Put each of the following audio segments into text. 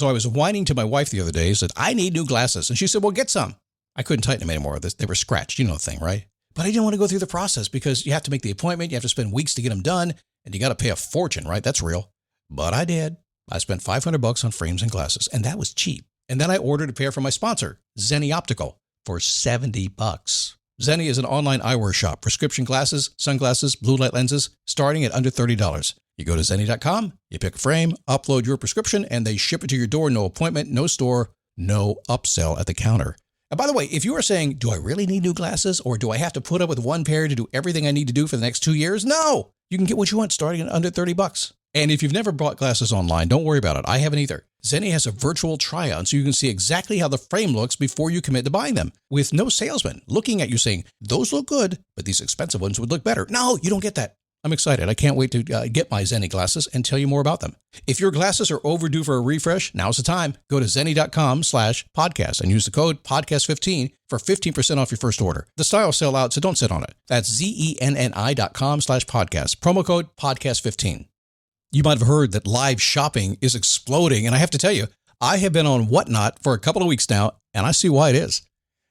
So I was whining to my wife the other day, said, I need new glasses. And she said, well, get some. I couldn't tighten them anymore. They were scratched. You know the thing, right? But I didn't want to go through the process because you have to make the appointment. You have to spend weeks to get them done. And you got to pay a fortune, right? That's real. But I did. I spent $500 on frames and glasses, and that was cheap. And then I ordered a pair from my sponsor, Zenni Optical, for $70. Zenni is an online eyewear shop. Prescription glasses, sunglasses, blue light lenses, starting at under $30. You go to Zenni.com, you pick a frame, upload your prescription, and they ship it to your door. No appointment, no store, no upsell at the counter. And by the way, if you are saying, do I really need new glasses, or do I have to put up with one pair to do everything I need to do for the next 2 years? No! You can get what you want starting at under $30. And if you've never bought glasses online, don't worry about it. I haven't either. Zenni has a virtual try-on, so you can see exactly how the frame looks before you commit to buying them, with no salesman looking at you saying, those look good, but these expensive ones would look better. No, you don't get that. I'm excited. I can't wait to get my Zenni glasses and tell you more about them. If your glasses are overdue for a refresh, now's the time. Go to Zenni.com/podcast and use the code podcast15 for 15% off your first order. The styles sell out, so don't sit on it. That's Zenni.com/podcast. Promo code podcast15. You might have heard that live shopping is exploding, and I have to tell you, I have been on Whatnot for a couple of weeks now, and I see why it is.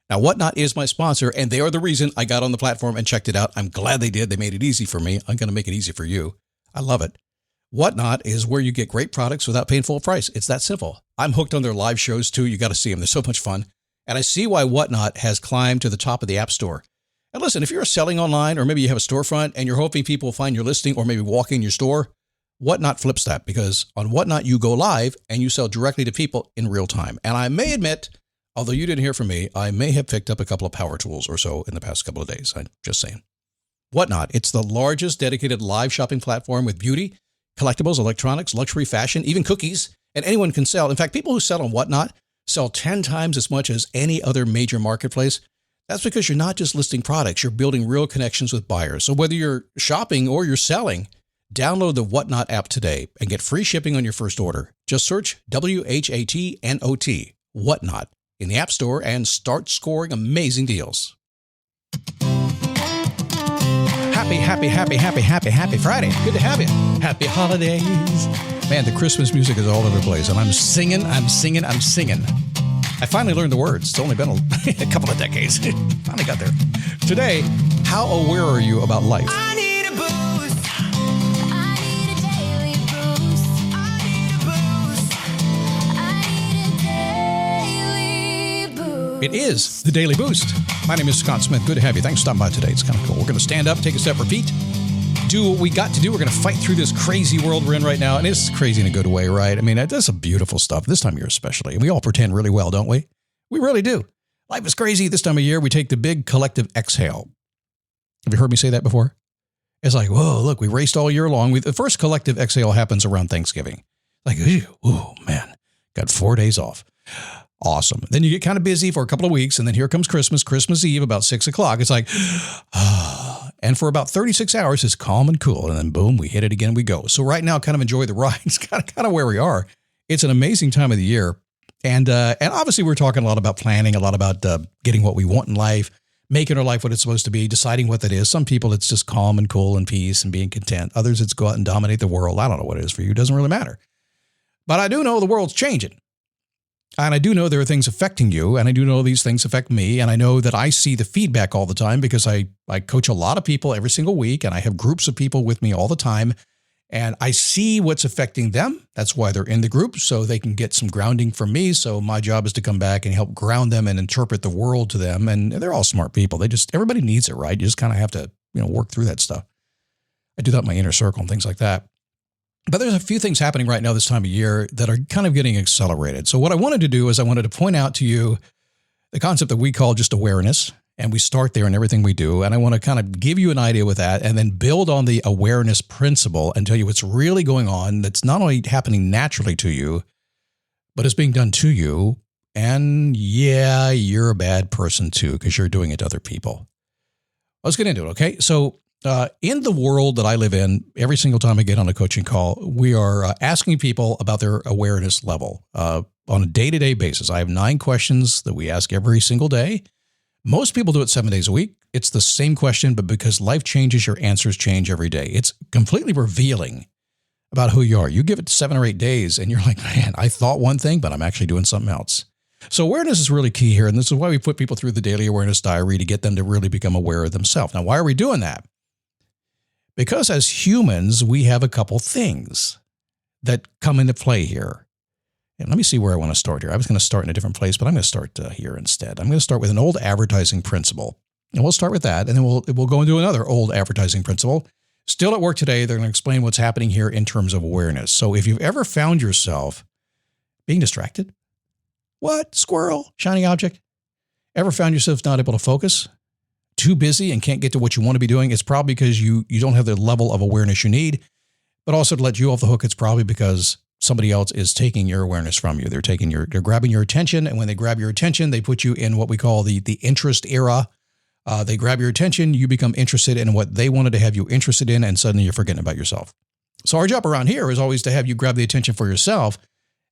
Now, Whatnot is my sponsor, and they are the reason I got on the platform and checked it out. I'm glad they did. They made it easy for me. I'm going to make it easy for you. I love it. Whatnot is where you get great products without paying full price. It's that simple. I'm hooked on their live shows, too. You got to see them. They're so much fun. And I see why Whatnot has climbed to the top of the App Store. And listen, if you're selling online, or maybe you have a storefront and you're hoping people will find your listing or maybe walk in your store, Whatnot flips that, because on Whatnot, you go live and you sell directly to people in real time. And I may admit, although you didn't hear from me, I may have picked up a couple of power tools or so in the past couple of days. I'm just saying. Whatnot, it's the largest dedicated live shopping platform with beauty, collectibles, electronics, luxury, fashion, even cookies, and anyone can sell. In fact, people who sell on Whatnot sell 10 times as much as any other major marketplace. That's because you're not just listing products, you're building real connections with buyers. So whether you're shopping or you're selling, download the Whatnot app today and get free shipping on your first order. Just search WHATNOT, Whatnot, in the App Store and start scoring amazing deals. Happy Friday. Good to have you. Happy holidays. Man, the Christmas music is all over the place, and I'm singing. I finally learned the words. It's only been a couple of decades. Finally got there. Today, how aware are you about life? I need a boost. I need a daily boost. I need a boost. I need a daily boost. It is the Daily Boost. My name is Scott Smith. Good to have you. Thanks for stopping by today. It's kind of cool. We're going to stand up, take a step, repeat, do what we got to do. We're going to fight through this crazy world we're in right now. And it's crazy in a good way, right? I mean, it does some beautiful stuff this time of year especially. And we all pretend really well, don't we? We really do. Life is crazy. This time of year, we take the big collective exhale. Have you heard me say that before? It's like, whoa, look, we raced all year long. The first collective exhale happens around Thanksgiving. Like, oh, man, got 4 days off. Awesome. Then you get kind of busy for a couple of weeks, and then here comes Christmas Eve, about 6 o'clock. It's like, and for about 36 hours, it's calm and cool. And then boom, we hit it again, we go. So right now, kind of enjoy the ride. It's kind of where we are. It's an amazing time of the year. And obviously, we're talking a lot about planning, a lot about getting what we want in life, making our life what it's supposed to be, deciding what that is. Some people, it's just calm and cool and peace and being content. Others, it's go out and dominate the world. I don't know what it is for you. It doesn't really matter. But I do know the world's changing. And I do know there are things affecting you, and I do know these things affect me, and I know that I see the feedback all the time because I coach a lot of people every single week, and I have groups of people with me all the time, and I see what's affecting them. That's why they're in the group, so they can get some grounding from me. So my job is to come back and help ground them and interpret the world to them, and they're all smart people. Everybody needs it, right? You just kind of have to, work through that stuff. I do that in my inner circle and things like that. But there's a few things happening right now this time of year that are kind of getting accelerated. So what I wanted to do is I wanted to point out to you the concept that we call just awareness, and we start there in everything we do. And I want to kind of give you an idea with that and then build on the awareness principle and tell you what's really going on that's not only happening naturally to you, but it's being done to you. And yeah, you're a bad person too because you're doing it to other people. Let's get into it, okay? So in the world that I live in, every single time I get on a coaching call, we are asking people about their awareness level on a day-to-day basis. I have 9 questions that we ask every single day. Most people do it 7 days a week. It's the same question, but because life changes, your answers change every day. It's completely revealing about who you are. You give it 7 or 8 days and you're like, man, I thought one thing, but I'm actually doing something else. So awareness is really key here. And this is why we put people through the daily awareness diary, to get them to really become aware of themselves. Now, why are we doing that? Because as humans, we have a couple things that come into play here. And let me see where I want to start here. I was going to start in a different place, but I'm going to start here instead. I'm going to start with an old advertising principle. And we'll start with that, and then we'll go into another old advertising principle. Still at work today, they're going to explain what's happening here in terms of awareness. So if you've ever found yourself being distracted, what? Squirrel, shiny object? Ever found yourself not able to focus? Too busy and can't get to what you want to be doing? It's probably because you don't have the level of awareness you need. But also, to let you off the hook, it's probably because somebody else is taking your awareness from you. They're grabbing your attention. And when they grab your attention, they put you in what we call the interest era. They grab your attention, you become interested in what they wanted to have you interested in, and suddenly you're forgetting about yourself. So our job around here is always to have you grab the attention for yourself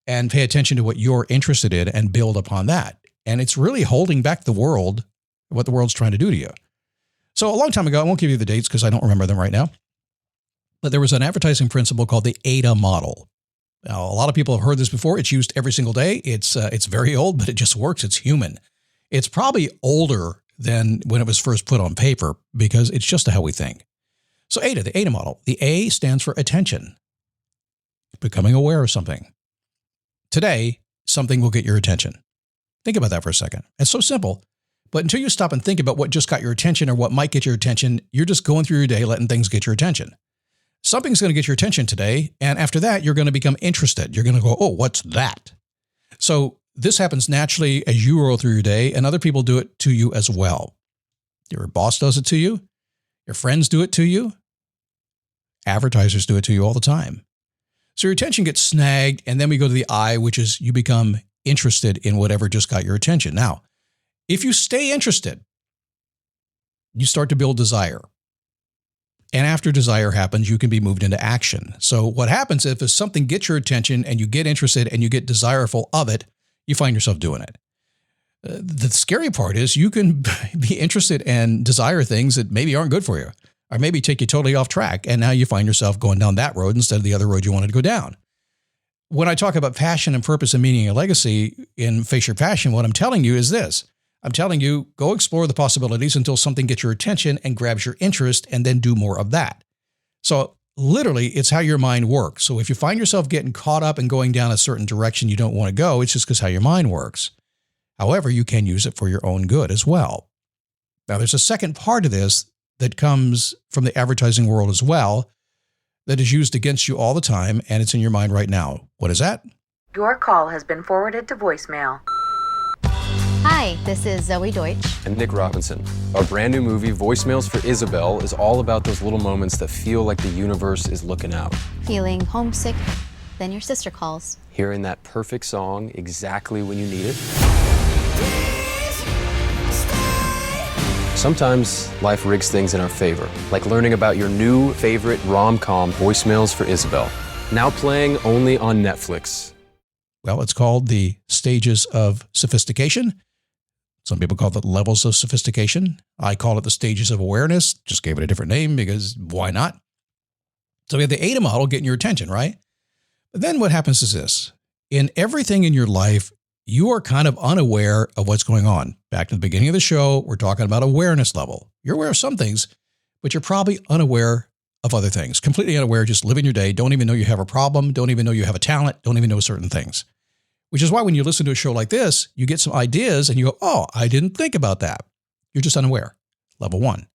and pay attention to what you're interested in and build upon that. And it's really holding back the world, what the world's trying to do to you. So a long time ago, I won't give you the dates because I don't remember them right now, but there was an advertising principle called the ADA model. Now, a lot of people have heard this before. It's used every single day. It's very old, but it just works. It's human. It's probably older than when it was first put on paper, because it's just how we think. So ADA, the ADA model, the A stands for attention, becoming aware of something. Today, something will get your attention. Think about that for a second. It's so simple, but until you stop and think about what just got your attention or what might get your attention, you're just going through your day letting things get your attention. Something's going to get your attention today, and after that, you're going to become interested. You're going to go, oh, what's that? So this happens naturally as you roll through your day, and other people do it to you as well. Your boss does it to you. Your friends do it to you. Advertisers do it to you all the time. So your attention gets snagged, and then we go to the I, which is you become interested in whatever just got your attention. Now, if you stay interested, you start to build desire. And after desire happens, you can be moved into action. So what happens if something gets your attention and you get interested and you get desireful of it, you find yourself doing it. The scary part is you can be interested and desire things that maybe aren't good for you, or maybe take you totally off track. And now you find yourself going down that road instead of the other road you wanted to go down. When I talk about passion and purpose and meaning and legacy in Face Your Passion, what I'm telling you is this. I'm telling you, go explore the possibilities until something gets your attention and grabs your interest, and then do more of that. So literally, it's how your mind works. So if you find yourself getting caught up and going down a certain direction you don't want to go, it's just because how your mind works. However, you can use it for your own good as well. Now, there's a second part of this that comes from the advertising world as well, that is used against you all the time, and it's in your mind right now. What is that? Your call has been forwarded to voicemail. Hi, this is Zoe Deutsch. And Nick Robinson. Our brand new movie, Voicemails for Isabel, is all about those little moments that feel like the universe is looking out. Feeling homesick, then your sister calls. Hearing that perfect song exactly when you need it. Sometimes life rigs things in our favor, like learning about your new favorite rom-com, Voicemails for Isabel. Now playing only on Netflix. Well, it's called the stages of sophistication. Some people call it levels of sophistication. I call it the stages of awareness. Just gave it a different name because why not? So we have the ADA model getting your attention, right? But then what happens is this. In everything in your life, you are kind of unaware of what's going on. Back to the beginning of the show, we're talking about awareness level. You're aware of some things, but you're probably unaware of other things. Completely unaware, just living your day, don't even know you have a problem, don't even know you have a talent, don't even know certain things. Which is why when you listen to a show like this, you get some ideas and you go, oh, I didn't think about that. You're just unaware. Level 1.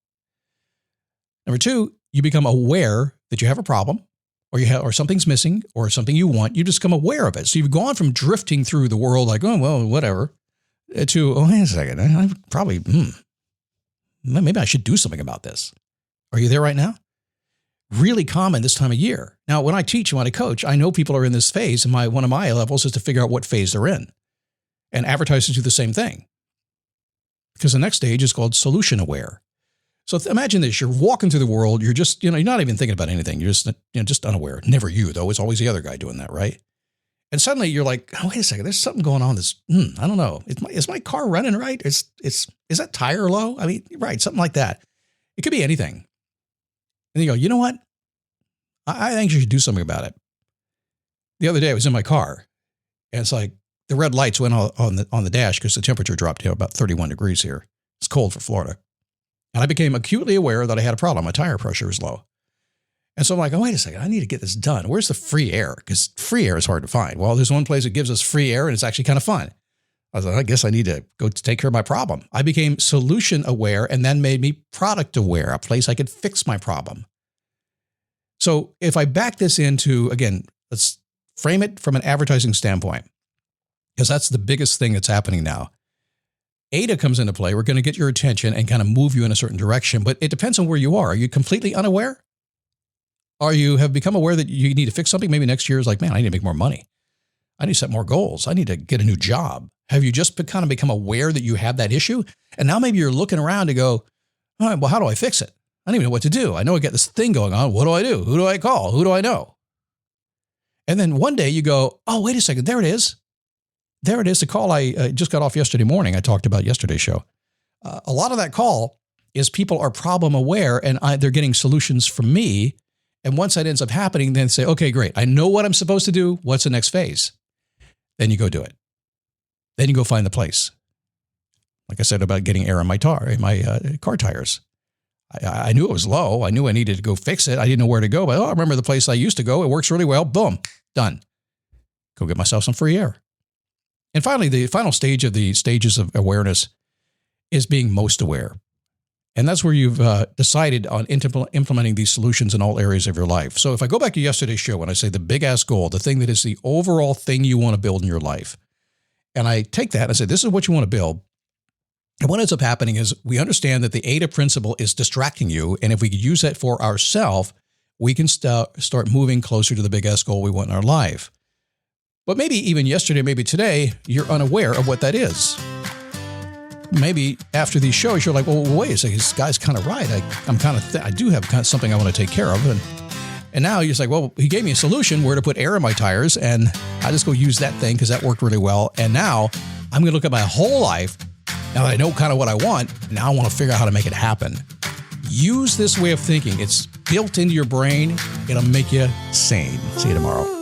Number 2, you become aware that you have a problem, or something's missing, or something you want. You just become aware of it. So you've gone from drifting through the world like, oh, well, whatever, to, oh, wait a second, I probably, maybe I should do something about this. Are you there right now? Really common this time of year. Now, when I teach and when I coach, I know people are in this phase, and one of my levels is to figure out what phase they're in. And advertisers do the same thing. Because the next stage is called solution aware. So imagine this, you're walking through the world, you're just, you're not even thinking about anything. You're just unaware. Never you, though. It's always the other guy doing that, right? And suddenly you're like, oh, wait a second, there's something going on that's, I don't know. Is my car running right? Is that tire low? I mean, right, something like that. It could be anything. And you go, you know what? I think you should do something about it. The other day I was in my car and it's like the red lights went on the dash because the temperature dropped to about 31 degrees here. It's cold for Florida. And I became acutely aware that I had a problem. My tire pressure was low. And so I'm like, oh, wait a second. I need to get this done. Where's the free air? Because free air is hard to find. Well, there's one place that gives us free air and it's actually kind of fun. I was like, I guess I need to go take care of my problem. I became solution aware and then made me product aware, a place I could fix my problem. So if I back this into, again, let's frame it from an advertising standpoint, because that's the biggest thing that's happening now. ADA comes into play. We're going to get your attention and kind of move you in a certain direction, but it depends on where you are. Are you completely unaware? Or you have become aware that you need to fix something? Maybe next year is like, man, I need to make more money. I need to set more goals. I need to get a new job. Have you just kind of become aware that you have that issue? And now maybe you're looking around to go, all right, well, how do I fix it? I don't even know what to do. I know I got this thing going on. What do I do? Who do I call? Who do I know? And then one day you go, oh, wait a second. There it is. There it is. The call I just got off yesterday morning. I talked about yesterday's show. A lot of that call is people are problem aware and they're getting solutions from me. And once that ends up happening, then say, okay, great. I know what I'm supposed to do. What's the next phase? Then you go do it. Then you go find the place. Like I said about getting air in my car tires. I knew it was low. I knew I needed to go fix it. I didn't know where to go, but I remember the place I used to go. It works really well. Boom, done. Go get myself some free air. And finally, the final stage of the stages of awareness is being most aware. And that's where you've decided on implementing these solutions in all areas of your life. So if I go back to yesterday's show, when I say the big ass goal, the thing that is the overall thing you want to build in your life, and I take that and I say, this is what you want to build. And what ends up happening is we understand that the ADA principle is distracting you. And if we could use that for ourselves, we can start moving closer to the big ass goal we want in our life. But maybe even yesterday, maybe today, you're unaware of what that is. Maybe after these shows, you're like, well, wait a second, this guy's kind of right. I do have kind of something I want to take care of. And now you're just like, well, he gave me a solution where to put air in my tires. And I just go use that thing because that worked really well. And now I'm going to look at my whole life. Now that I know kind of what I want, now I want to figure out how to make it happen. Use this way of thinking. It's built into your brain. It'll make you sane. See you tomorrow.